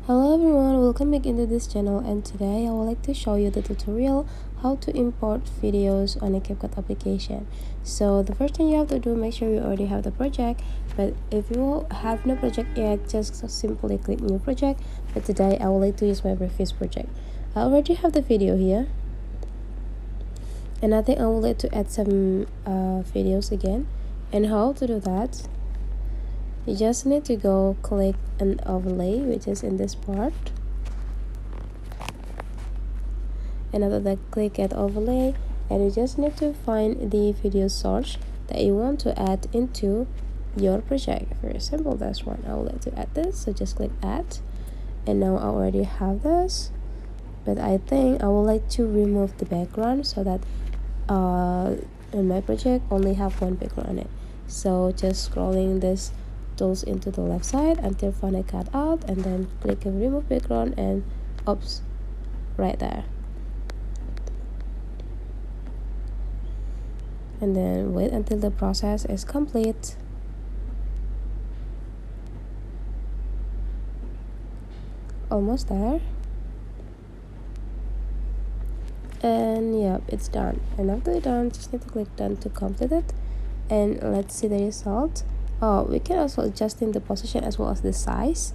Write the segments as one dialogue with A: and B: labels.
A: Hello everyone, welcome back into this channel, and today I would like to show you the tutorial how to import videos on a CapCut application. So the first thing you have to do, make sure you already have the project, but if you have no project yet, just simply click new project. But today I would like to use my previous project. I already have the video here, and I think I would like to add some videos again. And how to do that, you just need to go click an overlay, which is in this part, and after that click at overlay, and you just need to find the video source that you want to add into your project. Very simple, that's one. I would like to add this, so just click add, and now I already have this, but I think I would like to remove the background so that in my project only have one background on it. So just scrolling this tools into the left side until find a cut out, and then click on remove background, and oops, right there. And then wait until the process is complete. Almost there. And yep, it's done. And after it's done, just need to click done to complete it, and let's see the result. Oh, we can also adjust in the position as well as the size.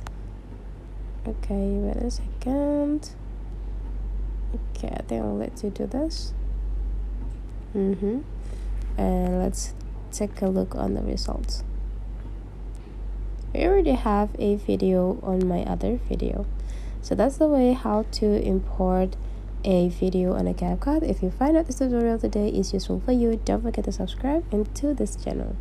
A: Okay, wait a second. Okay, I think I'll let you do this. And let's take a look on the results. We already have a video on my other video. So that's the way how to import a video on a CapCut. If you find out this tutorial today is useful for you, don't forget to subscribe into this channel.